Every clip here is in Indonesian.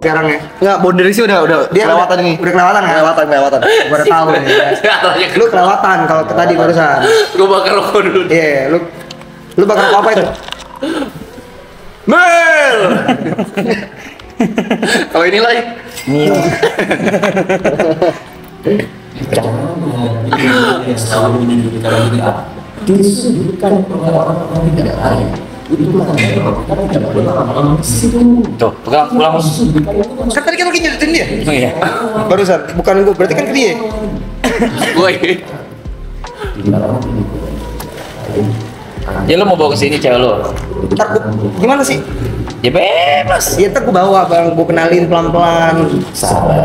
sekarang ya. Enggak, boundary sih udah Dia kelewatan ini. Udah kelewatan kan? Kelewatan. Gua udah tahu nih. Lu kelewatan kalau tadi barusan. Gua bakar rokok dulu. Iya, lu bakar apa itu? Mel. Kalau ini lah. Disebutkan orang-orang tidak lain itu Tuh, pulang. Kan tadi kan lu nyudutin dia. Oh iya. Barusan, bukan gua, berarti kan ke dia. Woi. Ya lu mau bawa ke sini cewek lu? Ntar gimana sih? Ya bebas. Ya ntar gua bawa bang, gua kenalin pelan-pelan.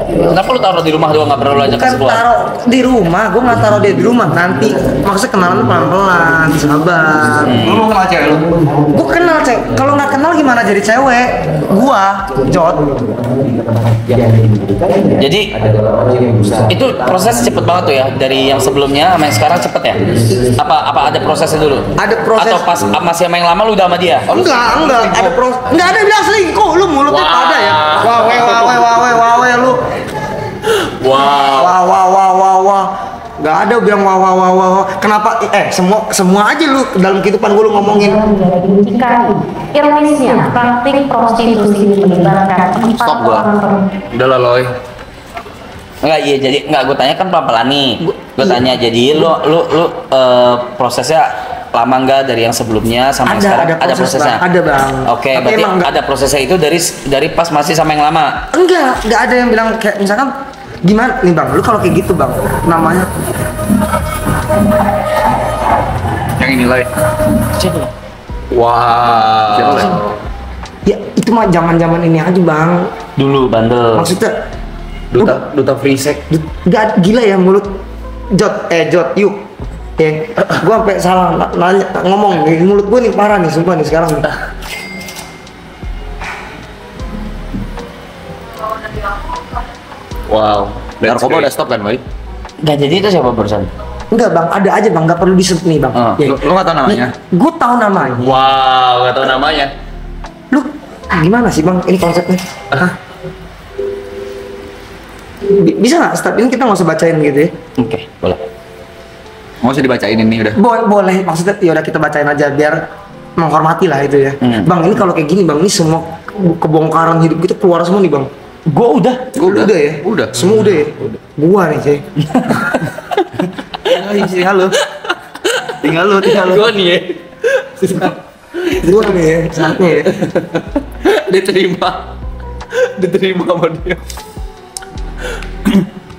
Kenapa lu taruh di rumah doang nggak pernah lu ajak Kan keluar? taruh di rumah, gua nggak taruh dia di rumah. Nanti maksudnya kenalan pelan-pelan, sabar. Lu mau kenal cewek lu? Gua kenal cewek. Kalau nggak kenal gimana jadi cewek? Gua, Jot. Jadi itu proses cepet banget tuh ya dari yang sebelumnya sama yang sekarang cepet ya? Apa ada prosesnya dulu? Ada proses. Atau pas masih sama yang lama lu udah sama dia? Enggak. Ada proses. Enggak ada yang bilang selingkuh. Lu mulutnya Wah. pada ya. Lu. Wow. Wah. Nggak ada bilang wah. Kenapa? Semua aja lu dalam kehidupan gue lu ngomongin. jika ironisnya praktik prostitusi melibatkan Stop gua. Udah lah Loy. Enggak, iya jadi enggak gue tanya kan pelan-pelan nih. Gue tanya jadi lu prosesnya lama enggak dari yang sebelumnya sama yang sekarang? Ada prosesnya. Bang. Ada bang. Oke, Tapi berarti emang ada prosesnya itu dari pas masih sama yang lama. Enggak ada yang bilang kayak misalkan gimana nih bang, lu kalau kayak gitu bang, namanya Yang ini lah. Siapa? Wah. Siapa lah? ya itu mah zaman ini aja bang. Dulu bandel. Maksudnya Duta free sex. gak gila ya mulut Jot yuk ya gua sampai salah nanya ngomong nih, mulut gua nih parah nih sumpah nih sekarang nih. Wow. Narkoba udah stop kan, Boy? Enggak jadi itu siapa barusan? Enggak bang, ada aja bang, nggak perlu disebut nih bang. Ya. Lu nggak tahu namanya? Gue tahu namanya. Wow, enggak tahu namanya. Lu gimana sih bang ini konsepnya? Hah? Bisa nggak start ini kita nggak usah bacain gitu ya? Oke, boleh. Mau usah dibacain ini udah. Boleh, maksudnya ya udah kita bacain aja biar menghormati lah itu ya. Bang ini kalau kayak gini bang, ini semua kebongkaran hidup kita keluar semua nih bang. Gua udah. Udah ya? Udah. Semua udah ya? Gua nih cuy. Halo. Tinggal lu. Gua nih ya. Gua nih ya, saatnya ya. Diterima sama dia.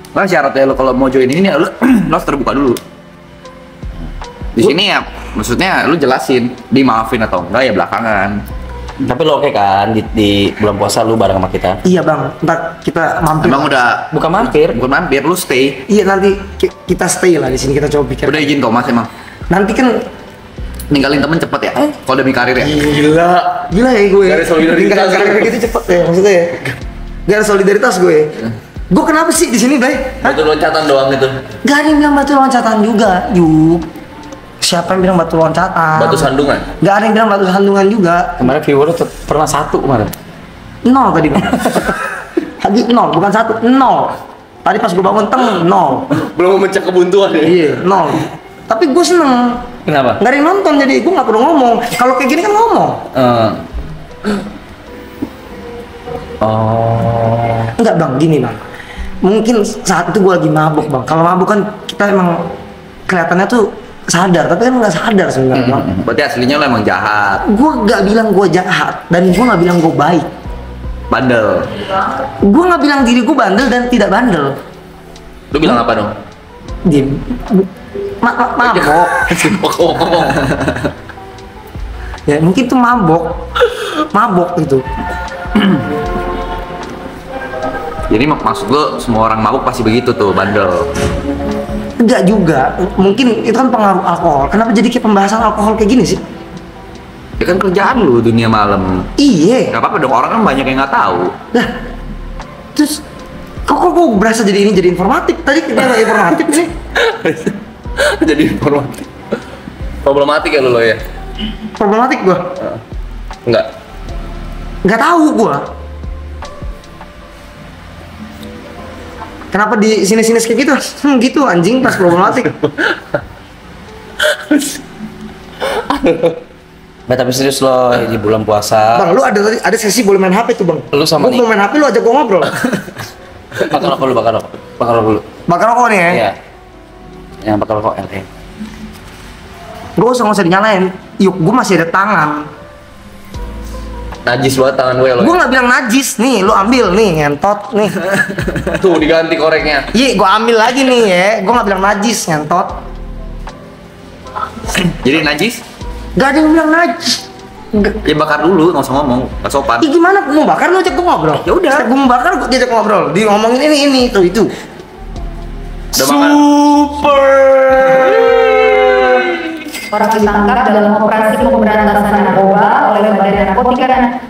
Lah syaratnya lu kalau mau join ini lu harus terbuka dulu. Di sini ya maksudnya lu jelasin dimaafin atau enggak ya belakangan. Tapi lo oke kan di bulan puasa lu bareng sama kita? Iya bang, ntar kita mampir. Emang udah Bukan mampir. bukan mampir, lu stay. Iya nanti kita stay lah di sini, kita coba pikir. Udah izin Thomas emang. Nanti kan Ninggalin temen cepet ya? Kalau demi karir ya? Gila. gila ya gue. Gak ada solidaritas. Gara-gara gitu cepet ya maksudnya ya. Gak ada solidaritas gue. Gue kenapa sih di sini, Bay? Hah? Batu loncatan doang itu. Gak ada yang bilang batu loncatan juga, Yuk. Siapa yang bilang batu loncatan? Batu sandungan. Gak ada yang bilang batu sandungan juga. Kemarin viewer pernah 1 kemarin. 0 tadi, Bang. Tadi 0, bukan 1, 0. Tadi pas gue bangun 0. Belum memecah kebuntuan ya? Iya, 0. Tapi gue seneng. Kenapa? Gak ada yang nonton jadi gue gak perlu ngomong. Kalau kayak gini kan ngomong. Oh. Enggak bang, gini bang. Mungkin saat itu gue lagi mabuk bang. Kalau mabuk kan kita emang kelihatannya tuh sadar, tapi kan nggak sadar sebenarnya bang. Berarti aslinya lo emang jahat, Gue nggak bilang gue jahat dan gue nggak bilang gue baik. bandel. Gue nggak bilang diri gue bandel dan tidak bandel. Lu bilang apa dong? Dia mabok. Ya mungkin tuh mabok itu. Jadi maksud lo semua orang mabuk pasti begitu tuh, bandel. Enggak juga, mungkin itu kan pengaruh alkohol. Kenapa jadi kayak pembahasan alkohol kayak gini sih? Ya kan kerjaan lu dunia malam. Iya. Gak apa-apa dong, orang kan banyak yang nggak tahu. Nah, terus kok berasa jadi ini jadi informatif? Tadi kita nggak informatif sih. Jadi informatif. Problematik ya lo ya? Problematik gua. Enggak. Nggak tahu gua. Kenapa di sini-sini kayak gitu? Gitu anjing pas problematik. Bah, tapi serius loh di bulan puasa. Bang, lu ada sesi boleh main HP tuh, Bang. Lu sama Gua mau main HP lu ajak gua ngobrol. Bakar rokok dulu, bakar rokok. Bakar rokok dulu. Bakar rokok nih ya. Iya. Yang bakar rokok LT. Gua usah dinyalain. Yuk, gua masih ada tangan. Najis banget tangan gue lo. Gua nggak bilang najis nih, lu ambil nih ngentot nih. Tuh diganti koreknya. Iya, gua ambil lagi nih ya. Gua nggak bilang najis ngentot. Jadi najis? Gak ada yang bilang najis. Ya bakar dulu, nggak usah ngomong, nggak sopan. Ih, gimana gua mau bakar lu ajak gua ngobrol? Ya udah. Setiap gua mau bakar gua diajak ngobrol. Di ngomongin ini itu. Udah makan? Orang ditangkap dalam operasi pemberantasan narkoba oleh Badan Narkotika dan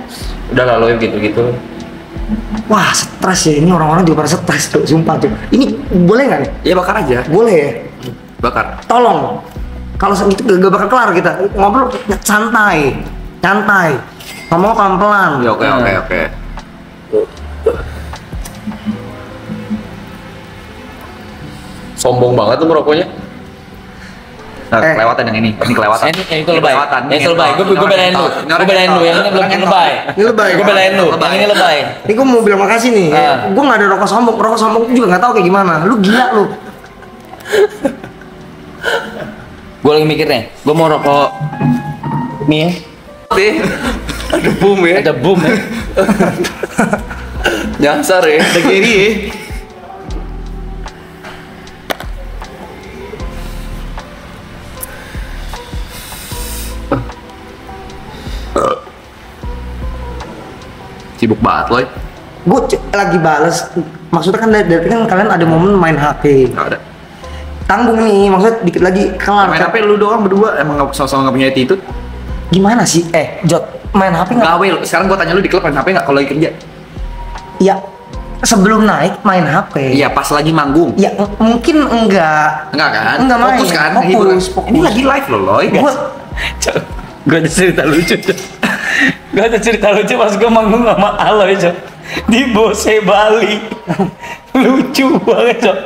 Udah lalu gitu-gitu. Wah, stres ya. Ini orang-orang juga pada stres tuh, sumpah tuh. Ini boleh nggak nih? Ya bakar aja. Boleh ya? Bakar. Tolong. Kalau segitu gak bakal kelar kita. Ngobrol santai. Ngomong pelan-pelan. Ya oke. Sombong banget tuh merokoknya. Nah, kelewatan yang ini kelewatan. Ini itu lebay. Kelewatan. Ini itu lebay. Gue belain lu. Gue belain lu. Yang ini belum lebay. Ini lebay. Gue belain lu. Yang ini lebay. Ini gue mau bilang makasih nih. Ah. Gue nggak ada rokok sombong juga nggak tahu kayak gimana. Lu gila lu. Gue lagi mikir nih. Gue mau rokok nih ya. Ada boom ya. Ada boom ya. Nyasar ya. Ada kiri ya. Sibuk banget loh. Gue lagi bales. Maksudnya kan dari kan kalian ada momen main HP. Nggak ada. Tanggung nih, maksudnya dikit lagi kelar. Main HP lu doang berdua, emang nggak sama-sama nggak punya attitude? Gimana sih? Jot, main HP nggak? Gawe lu. Sekarang gua tanya lu di klub main HP nggak kalau lagi kerja? Ya, sebelum naik main HP. Iya, pas lagi manggung. Ya mungkin enggak. Enggak kan? Enggak main. Fokus kan? Fokus. Ini lagi live loh, Loy. Gue ada cerita lucu. Gue ada cerita lucu pas gue manggung sama Aloy, Cok. Di Bose Bali. Lucu banget, Cok.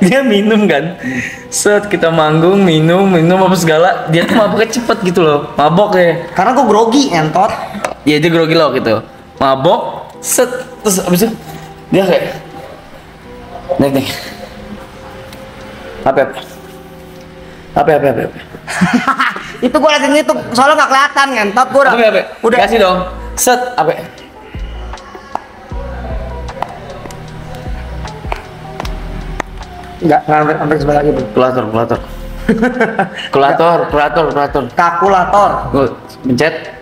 Dia minum kan. Set kita manggung, minum apa segala. Dia tuh maboknya cepet gitu loh. Mabok ya. Karena gue grogi, entot. Iya dia grogi loh gitu. Mabok, set terus abis itu dia kayak nih. Apa? Itu gue lagi ngitung, soalnya nggak kelihatan ngentot gue udah. Udah kasih dong. Set apa? Enggak sampai sebelah lagi bro. Kalkulator. Kalkulator. Gue mencet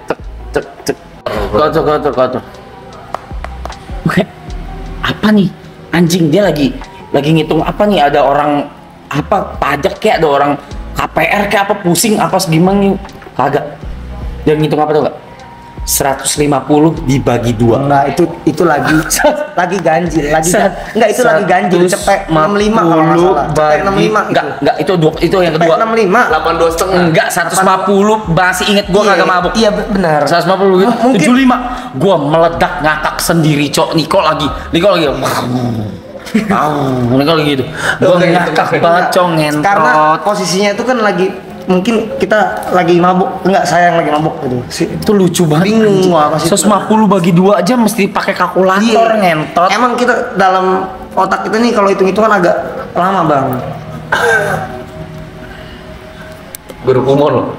cek. Kalkulator. Oke. Apa nih? Anjing dia lagi ngitung apa nih? Ada orang apa pajak kayak ada orang KPR kayak apa pusing apa segimana nih? Kagak. Dia ngitung apa tuh enggak? 150 dibagi 2. Enggak, itu lagi ganjil, enggak itu lagi ganjil, cepet 65 kalau nggak salah. Cepet 65 enggak itu yang kedua. 65. 82 setengah. Enggak 150 masih inget gua kagak mabuk. Iya benar. 150 gitu. Mungkin 75 gua meledak ngakak sendiri, Cok. Niko lagi. Niko lagi gitu. Gua ngakak banget, Cok, ngentot. karena posisinya itu kan lagi mungkin kita lagi mabuk, enggak saya yang lagi mabuk gitu. Itu lucu banget. Bingung gua apa sih. 150 bagi 2 aja mesti pakai kalkulator, ngentot. Emang kita dalam otak kita nih kalau hitung-hitungan agak lama, Bang. Guru kumon.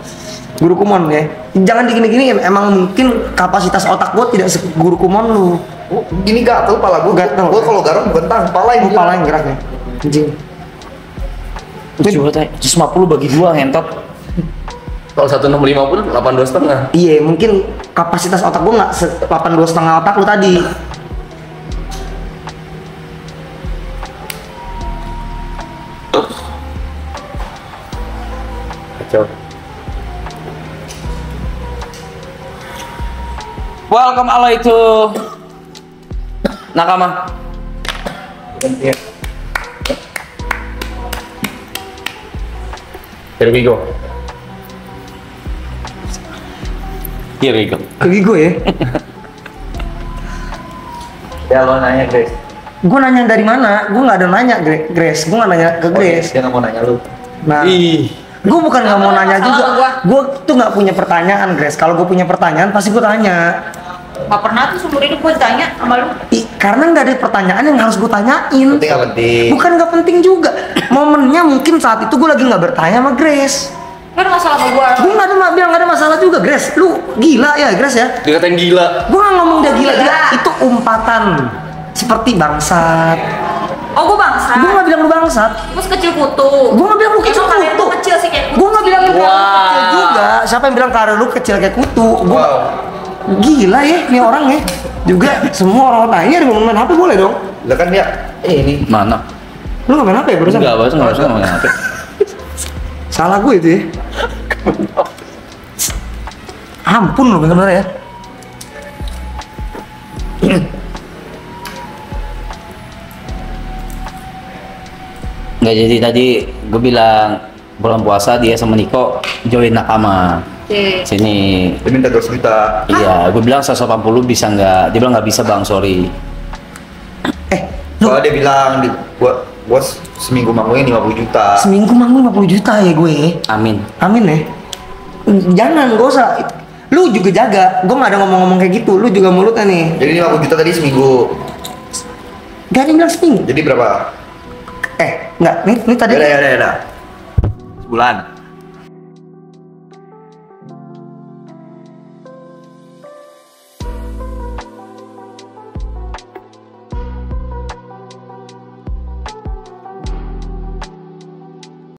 Guru kumon ya. Jangan digini-gini, emang mungkin kapasitas otak gua tidak seguru kumon lu. Gini gatel pala gua. Gatel. Gua kalau garong bentang, pala yang Kepala yang geraknya. Anjing. Lucu banget. 150 bagi 2, ngentot. Kalau 165 pun 82 setengah. Iya, mungkin kapasitas otak gua nggak 82,5 otak lu tadi. Kacau. Welcome Aloy to Nakama. Iya. Here we go. Here we go. Bagi gue ya. Ya lo nanya guys. Gue nanya dari mana? Gue nggak ada nanya, Grace. Gue nggak nanya ke Grace. Dia nggak mau nanya lu. Nah, gue bukan nggak mau nanya juga. Gue tuh nggak punya pertanyaan, Grace. Kalau gue punya pertanyaan, pasti gue tanya. Gak pernah tuh seumur hidup gue ditanya sama lu. Karena nggak ada pertanyaan yang harus gue tanyain. Penting nggak penting. Bukan nggak penting juga. Momennya mungkin saat itu gue lagi nggak bertanya sama Grace. Kan masalah sama gue. Gue nggak ada bilang nggak ada masalah juga, Grace. Lu gila ya, Grace ya? Dikatain gila. Gue nggak ngomong dia gila, Gila. Itu umpatan. Seperti bangsat. Oh gue bangsa. Gue nggak bilang lu bangsat. Gue sekecil kutu. Gue nggak bilang lu kecil Emang kalian kutu. tuh kecil sih kayak kutu. Gue nggak bilang lu Wow. kecil juga. Siapa yang bilang karir lu kecil kayak kutu? Gua gila ya, nih orang ya. Juga semua orang tanya ada main HP boleh dong. Lah kan dia ini. Mana? Lu nggak main HP ya barusan? Enggak, bahasa enggak usah ngomongin apa. Salah gue itu ya. Ampun lu bener-bener ya. Nggak, jadi tadi gue bilang bulan puasa dia sama Niko join nakama Oke. sini. Dia minta 200 juta. Iya, gue bilang 180 bisa nggak? Dia bilang nggak bisa bang, sorry. Lu Soalnya dia bilang gua seminggu manggungnya 50 juta. seminggu manggung 50 juta ya gue. Amin. Amin ya. Jangan, gak usah. Lu juga jaga. Gue nggak ada ngomong-ngomong kayak gitu. Lu juga mulutnya nih. Jadi 50 juta tadi seminggu. Gak ada yang bilang seminggu. Jadi berapa? Nggak. Ini tadi. Ya udah. Sebulan.